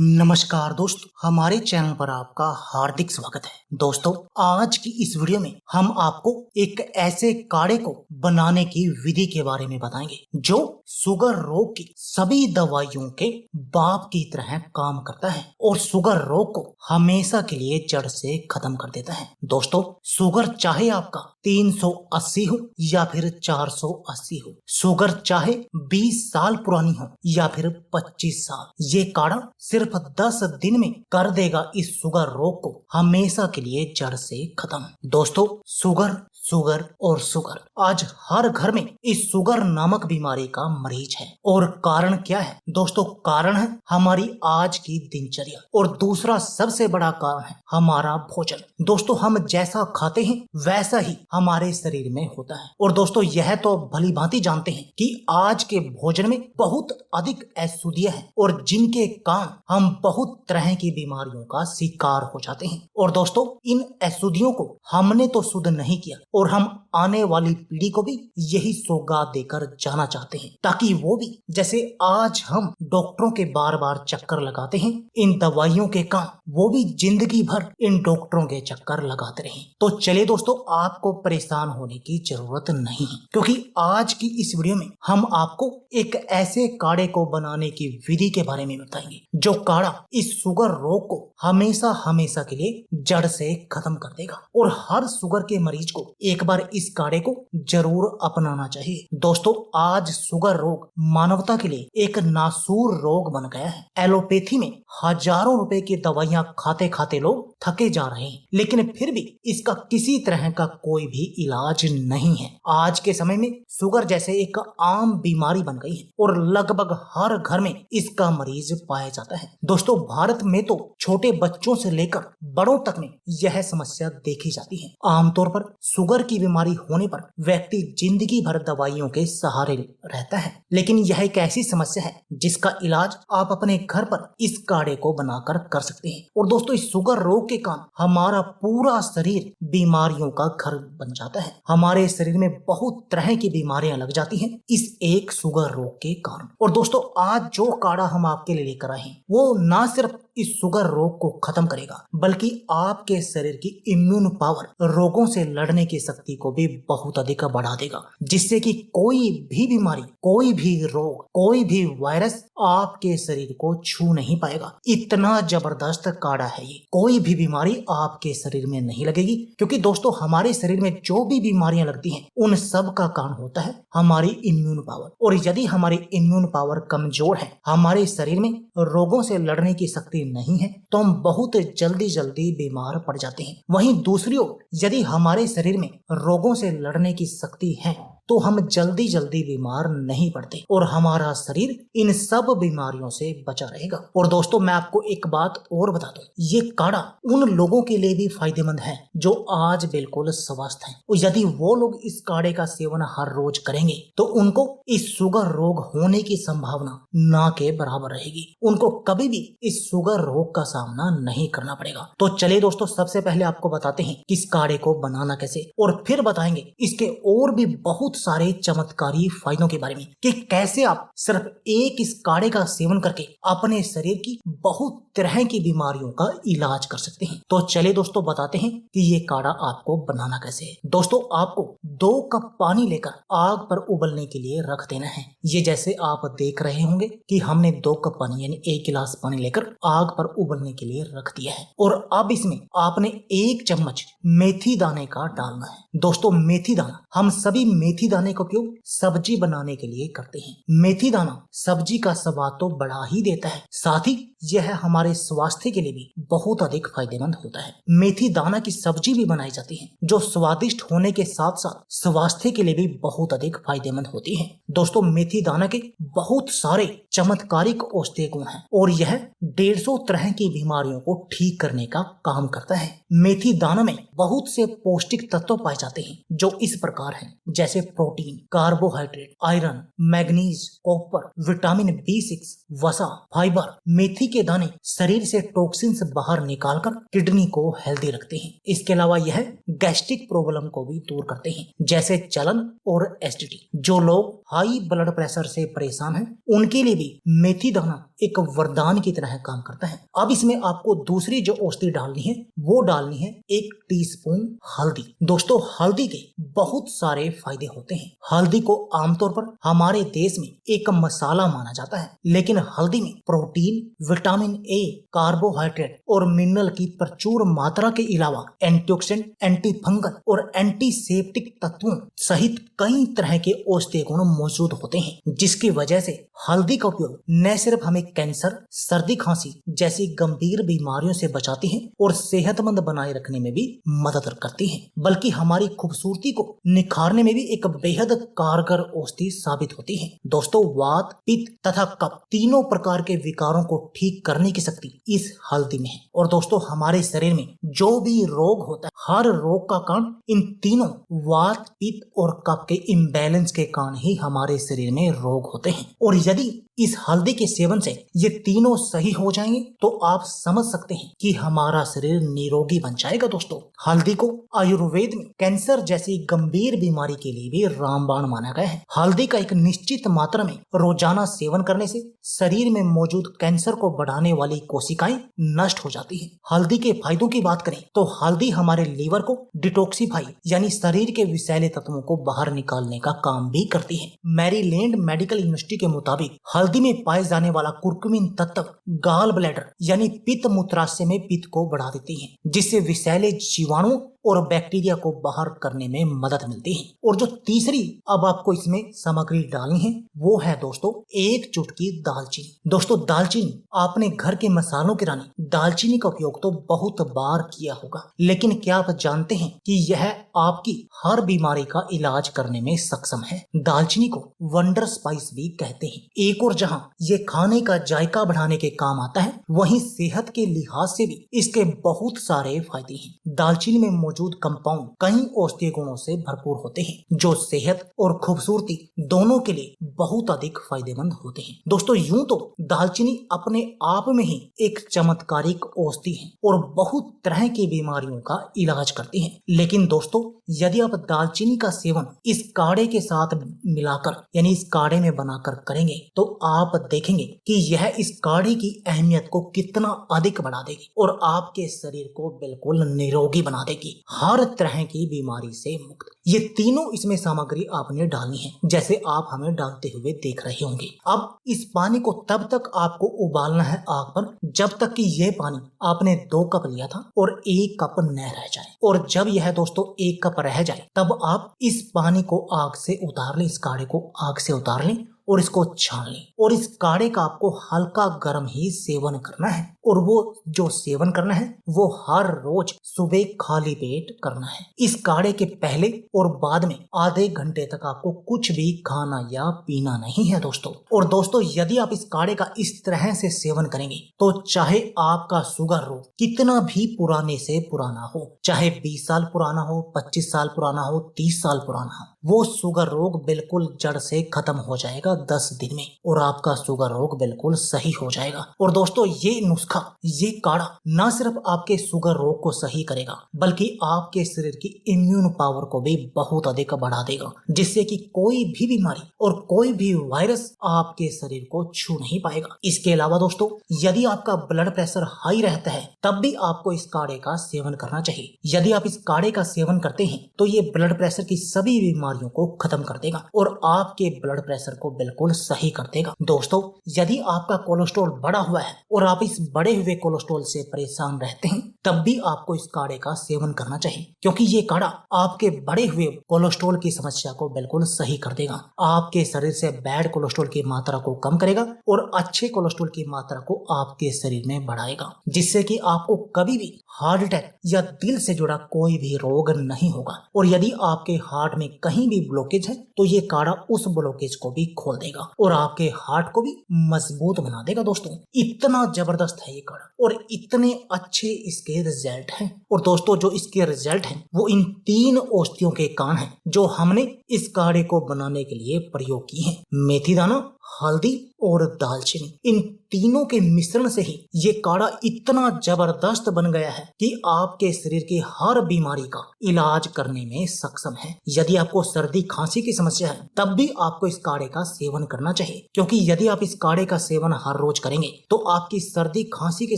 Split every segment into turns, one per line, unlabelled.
नमस्कार दोस्तों, हमारे चैनल पर आपका हार्दिक स्वागत है। दोस्तों, आज की इस वीडियो में हम आपको एक ऐसे काढ़े को बनाने की विधि के बारे में बताएंगे जो शुगर रोग की सभी दवाइयों के बाप की तरह काम करता है और शुगर रोग को हमेशा के लिए जड़ से खत्म कर देता है। दोस्तों, शुगर चाहे आपका 380 हो या फिर 480 हो, शुगर चाहे 20 साल पुरानी हो या फिर 25 साल, ये काढ़ा सिर्फ 10 दिन में कर देगा इस शुगर रोग को हमेशा के लिए जड़ से खत्म। दोस्तों, शुगर शुगर और शुगर, आज हर घर में इस शुगर नामक बीमारी का मरीज है। और कारण क्या है दोस्तों? कारण है हमारी आज की दिनचर्या और दूसरा सबसे बड़ा कारण है हमारा भोजन। दोस्तों, हम जैसा खाते हैं वैसा ही हमारे शरीर में होता है। और दोस्तों, यह तो भली भांति जानते हैं कि आज के भोजन में बहुत अधिक अशुद्धियां हैं और जिनके कारण हम बहुत तरह की बीमारियों का शिकार हो जाते हैं। और दोस्तों, इन अशुद्धियों को हमने तो शुद्ध नहीं किया और हम आने वाली पीढ़ी को भी यही सौगात देकर जाना चाहते हैं, ताकि वो भी जैसे आज हम डॉक्टरों के बार बार चक्कर लगाते हैं इन दवाइयों के काम, वो भी जिंदगी भर इन डॉक्टरों के चक्कर लगाते रहें। तो चलिए दोस्तों, आपको परेशान होने की जरूरत नहीं है, क्योंकि आज की इस वीडियो में हम आपको एक ऐसे काढ़े को बनाने की विधि के बारे में बताएंगे जो काढ़ा इस शुगर रोग को हमेशा हमेशा के लिए जड़ से खत्म कर देगा। और हर शुगर के मरीज को एक बार इस काढ़े को जरूर अपनाना चाहिए। दोस्तों, आज शुगर रोग मानवता के लिए एक नासूर रोग बन गया है। एलोपैथी में हजारों रुपए की दवाइयां खाते खाते लोग थके जा रहे हैं, लेकिन फिर भी इसका किसी तरह का कोई भी इलाज नहीं है। आज के समय में शुगर जैसे एक आम बीमारी बन गई है और लगभग हर घर में इसका मरीज पाया जाता है। दोस्तों, भारत में तो छोटे बच्चों से लेकर बड़ों तक में यह समस्या देखी जाती है। आमतौर पर शुगर की बीमारी होने पर व्यक्ति जिंदगी भर दवाइयों के सहारे रहता है, लेकिन यह एक ऐसी समस्या है जिसका इलाज आप अपने घर पर इस काढ़े को बनाकर कर सकते हैं। और दोस्तों, इस शुगर रोग के कारण हमारा पूरा शरीर बीमारियों का घर बन जाता है। हमारे शरीर में बहुत तरह की बीमारियां लग जाती हैं इस एक शुगर रोग के कारण। और दोस्तों, आज जो काढ़ा हम आपके लिए लेकर आए हैं वो ना सिर्फ इस शुगर रोग को खत्म करेगा, बल्कि आपके शरीर की इम्यून पावर, रोगों से लड़ने की शक्ति को भी बहुत अधिक बढ़ा देगा, जिससे कि कोई भी बीमारी, कोई भी रोग, कोई भी वायरस आपके शरीर को छू नहीं पाएगा। इतना जबरदस्त काढ़ा है ये, कोई भी बीमारी आपके शरीर में नहीं लगेगी। क्योंकि दोस्तों, हमारे शरीर में जो भी बीमारियां लगती हैं उन सब का कारण होता है हमारी इम्यून पावर। और यदि हमारी इम्यून पावर कमजोर है, हमारे शरीर में रोगों से लड़ने की शक्ति नहीं है, तो हम बहुत जल्दी बीमार पड़ जाते हैं। वहीं दूसरी ओर यदि हमारे शरीर में रोगों से लड़ने की शक्ति है तो हम जल्दी बीमार नहीं पड़ते और हमारा शरीर इन सब बीमारियों से बचा रहेगा। और दोस्तों, मैं आपको एक बात और बता दूं, ये काढ़ा उन लोगों के लिए भी फायदेमंद है जो आज बिल्कुल स्वस्थ हैं। और यदि वो लोग इस काढ़े का सेवन हर रोज करेंगे तो उनको इस शुगर रोग होने की संभावना ना के बराबर रहेगी। उनको कभी भी इस शुगर रोग का सामना नहीं करना पड़ेगा। तो चलिए दोस्तों, सबसे पहले आपको बताते हैं कि इस काढ़े को बनाना कैसे, और फिर बताएंगे इसके और भी बहुत सारे चमत्कारी फायदों के बारे में कि कैसे आप सिर्फ एक इस काढ़े का सेवन करके अपने शरीर की बहुत तरह की बीमारियों का इलाज कर सकते हैं। तो चलिए दोस्तों, बताते हैं कि ये काढ़ा आपको बनाना कैसे है। दोस्तों, आपको 2 कप पानी लेकर आग पर उबलने के लिए रख देना है। ये जैसे आप देख रहे होंगे कि हमने 2 कप पानी यानी 1 गिलास पानी लेकर आग पर उबलने के लिए रख दिया है। और अब इसमें आपने 1 चम्मच मेथी दाने का डालना है। दोस्तों, मेथी दाना, हम सभी मेथी दाने का उपयोग सब्जी बनाने के लिए करते हैं। मेथी दाना सब्जी का स्वाद तो बढ़ा ही देता है, साथ ही यह हमारे स्वास्थ्य के लिए भी बहुत अधिक फायदेमंद होता है। मेथी दाना की सब्जी भी बनाई जाती है जो स्वादिष्ट होने के साथ साथ स्वास्थ्य के लिए भी बहुत अधिक फायदेमंद होती है। दोस्तों, मेथी दाना के बहुत सारे चमत्कारिक औषधीय गुण हैं और यह 150 तरह की बीमारियों को ठीक करने का काम करता है। मेथी दाना में बहुत से पौष्टिक तत्व पाए जाते हैं जो इस प्रकार हैं, जैसे protein, carbohydrate, iron, manganese, copper, vitamin B6, वसा, फाइबर, मेथी के दाने शरीर से टॉक्सिन्स बाहर निकालकर किडनी को हेल्दी रखते हैं। इसके अलावा यह गैस्ट्रिक प्रॉब्लम को भी दूर करते हैं, जैसे जलन और एसिडिटी। जो लोग हाई ब्लड प्रेशर से परेशान हैं, उनके लिए भी मेथी दाना एक वरदान की तरह काम करता है। अब इसमें आपको दूसरी जो औषधि डालनी है वो डालनी है 1 टीस्पून हल्दी। दोस्तों, हल्दी के बहुत सारे फायदे होते हैं। हल्दी को आमतौर पर हमारे देश में एक मसाला माना जाता है, लेकिन हल्दी में प्रोटीन, विटामिन ए, कार्बोहाइड्रेट और मिनरल की प्रचुर मात्रा के अलावा एंटीऑक्सीडेंट, एंटी फंगल और एंटीसेप्टिक तत्वों सहित कई तरह के औषधीय गुण मौजूद होते हैं, जिसकी वजह से हल्दी का उपयोग न सिर्फ हमें कैंसर, सर्दी, खांसी जैसी गंभीर बीमारियों से बचाती है और सेहतमंद बनाए रखने में भी मदद करती है, बल्कि हमारी खूबसूरती को निखारने में भी एक बेहद कारगर औषधि साबित होती है। दोस्तों, वात, पित्त तथा कफ तीनों प्रकार के विकारों को ठीक करने की शक्ति इस हल्दी में है। और दोस्तों, हमारे शरीर में जो भी रोग होता है, हर रोग का कारण इन तीनों वात, पित्त और कफ के इम्बैलेंस के कारण ही हमारे शरीर में रोग होते हैं। और यदि इस हल्दी के सेवन से ये तीनों सही हो जाएंगे तो आप समझ सकते हैं कि हमारा शरीर निरोगी बन जाएगा। दोस्तों, हल्दी को आयुर्वेद में कैंसर जैसी गंभीर बीमारी के लिए भी रामबाण माना गया है। हल्दी का एक निश्चित मात्रा में रोजाना सेवन करने से शरीर में मौजूद कैंसर को बढ़ाने वाली कोशिकाएं नष्ट हो जाती है। हल्दी के फायदों की बात करें तो हल्दी हमारे लीवर को डिटॉक्सिफाई यानी शरीर के विषैले तत्वों को बाहर निकालने का काम भी करती है। मैरीलैंड मेडिकल यूनिवर्सिटी के मुताबिक हल्दी में पाए जाने वाला कुर्कुमिन तत्व गाल ब्लैडर यानी पित्त मूत्राशय में पित्त को बढ़ा देती है, जिससे विषैले जीवाणुओं और बैक्टीरिया को बाहर करने में मदद मिलती है। और जो तीसरी अब आपको इसमें सामग्री डालनी है वो है दोस्तों 1 चुटकी दालचीनी। दोस्तों, दालचीनी आपने घर के मसालों की रानी दालचीनी का उपयोग तो बहुत बार किया होगा, लेकिन क्या आप जानते हैं कि यह आपकी हर बीमारी का इलाज करने में सक्षम है। दालचीनी को वंडर स्पाइस भी कहते हैं। एक और जहां ये खाने का जायका बढ़ाने के काम आता है, वहीं सेहत के लिहाज से भी इसके बहुत सारे फायदे हैं। दालचीनी में मौजूद कंपाउंड कई औषधीय गुणों से भरपूर होते हैं, जो सेहत और खूबसूरती दोनों के लिए बहुत अधिक फायदेमंद होते हैं। दोस्तों, यूं तो दालचीनी अपने आप में ही एक चमत्कारिक औषधि है और बहुत तरह की बीमारियों का इलाज करती है, लेकिन दोस्तों, यदि आप दालचीनी का सेवन इस काढ़े के साथ मिलाकर यानी इस काढ़े में बनाकर करेंगे तो आप देखेंगे कि यह इस काढ़े की अहमियत को कितना अधिक बढ़ा देगी और आपके शरीर को बिल्कुल निरोगी बना देगी, हर तरह की बीमारी से मुक्त। ये तीनों इसमें सामग्री आपने डालनी है, जैसे आप हमें डालते हुए देख रहे होंगे। अब इस पानी को तब तक आपको उबालना है आग पर जब तक कि यह पानी आपने 2 कप लिया था और 1 कप न रह जाए। और जब यह दोस्तों 1 कप रह जाए तब आप इस पानी को आग से उतार लें, इस काढ़े को आग से उतार लें और इसको छान लें। और इस काढ़े का आपको हल्का गर्म ही सेवन करना है, और वो जो सेवन करना है वो हर रोज सुबह खाली पेट करना है। इस काढ़े के पहले और बाद में आधे घंटे तक आपको कुछ भी खाना या पीना नहीं है दोस्तों। और दोस्तों, यदि आप इस काढ़े का इस तरह से सेवन करेंगे तो चाहे आपका शुगर रोग कितना भी पुराने से पुराना हो, चाहे 20 साल पुराना हो, 25 साल पुराना हो, 30 साल पुराना हो, वो शुगर रोग बिल्कुल जड़ से खत्म हो जाएगा 10 दिन में और आपका शुगर रोग बिल्कुल सही हो जाएगा। और दोस्तों, ये नुस्खा, ये काढ़ा न सिर्फ आपके शुगर रोग को सही करेगा बल्कि आपके शरीर की इम्यून पावर को भी बहुत अधिक बढ़ा देगा, जिससे कि कोई भी बीमारी और कोई भी वायरस आपके शरीर को छू नहीं पाएगा। इसके अलावा दोस्तों, यदि आपका ब्लड प्रेशर हाई रहता है तब भी आपको इस काढ़े का सेवन करना चाहिए। यदि आप इस काढ़े का सेवन करते हैं तो ये ब्लड प्रेशर की सभी बीमारियों को खत्म कर देगा और आपके ब्लड प्रेशर को बिल्कुल सही कर देगा। दोस्तों, यदि आपका कोलेस्ट्रॉल बढ़ा हुआ है और आप इस बढ़े हुए कोलेस्ट्रॉल से परेशान रहते हैं तब भी आपको इस काढ़े का सेवन करना चाहिए, क्योंकि ये काढ़ा आपके बढ़े हुए कोलेस्ट्रॉल की समस्या को बिल्कुल सही कर देगा। आपके शरीर से बैड कोलेस्ट्रॉल की मात्रा को कम करेगा और अच्छे कोलेस्ट्रॉल की मात्रा को आपके शरीर में बढ़ाएगा, जिससे कि आपको कभी भी हार्ट अटैक या दिल से जुड़ा कोई भी रोग नहीं होगा। और यदि आपके हार्ट में कहीं भी ब्लॉकेज है तो ये काढ़ा उस ब्लॉकेज को भी खोल देगा और आपके हार्ट को भी मजबूत बना देगा। दोस्तों, इतना जबरदस्त है ये काढ़ा और इतने अच्छे इसके इसके रिजल्ट हैं। और दोस्तों जो इसके रिजल्ट हैं वो इन 3 औषधियों के कारण हैं जो हमने इस काढ़े को बनाने के लिए प्रयोग की हैं। मेथी दाना, हल्दी और दालचीनी, इन तीनों के मिश्रण से ही ये काढ़ा इतना जबरदस्त बन गया है कि आपके शरीर की हर बीमारी का इलाज करने में सक्षम है। यदि आपको सर्दी खांसी की समस्या है तब भी आपको इस काढ़े का सेवन करना चाहिए, क्योंकि यदि आप इस काढ़े का सेवन हर रोज करेंगे तो आपकी सर्दी खांसी की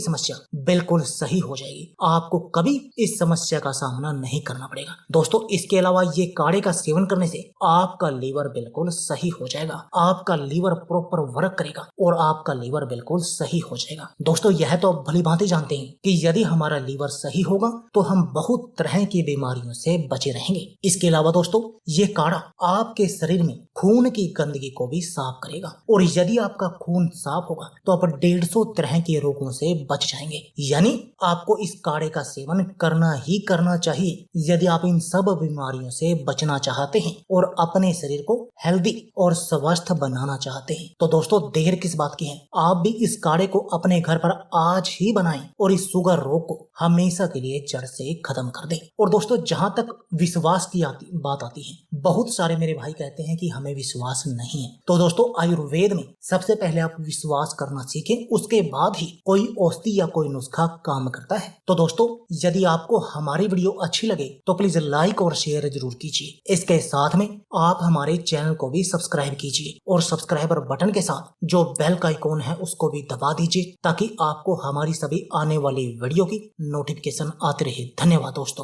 समस्या बिल्कुल सही हो जाएगी। आपको कभी इस समस्या का सामना नहीं करना पड़ेगा। दोस्तों इसके अलावा ये काढ़े का सेवन करने से आपका लीवर बिल्कुल सही हो जाएगा, आपका लीवर प्रॉपर वर्क करेगा और आपका लीवर बिल्कुल सही हो जाएगा। दोस्तों यह तो भली भांति जानते हैं कि यदि हमारा लीवर सही होगा तो हम बहुत तरह की बीमारियों से बचे रहेंगे। इसके अलावा दोस्तों ये काढ़ा आपके शरीर में खून की गंदगी को भी साफ करेगा और यदि आपका खून साफ होगा तो आप 150 तरह के रोगों से बच जाएंगे। यानी आपको इस काढ़े का सेवन करना ही करना चाहिए यदि आप इन सब बीमारियों से बचना चाहते हैं और अपने शरीर को हेल्दी और स्वस्थ बनाना चाहते हैं। तो दोस्तों देर किस बात की है, आप भी इस काढ़े को अपने घर पर आज ही बनाएं और इस शुगर रोग को हमेशा के लिए जड़ से खत्म कर दें। और दोस्तों जहां तक विश्वास की बात आती है, बहुत सारे मेरे भाई कहते हैं कि हमें विश्वास नहीं है। तो दोस्तों आयुर्वेद में सबसे पहले आप विश्वास करना सीखें, उसके बाद ही कोई औषधि या कोई नुस्खा काम करता है। तो दोस्तों यदि आपको हमारी वीडियो अच्छी लगे तो प्लीज लाइक और शेयर जरूर कीजिए। इसके साथ में आप हमारे चैनल को भी सब्सक्राइब कीजिए और सब्सक्राइबर बटन के साथ जो बेल का आइकॉन है उसको भी दबा दीजिए ताकि आपको हमारी सभी आने वाली वीडियो की नोटिफिकेशन आती रहे। धन्यवाद दोस्तों।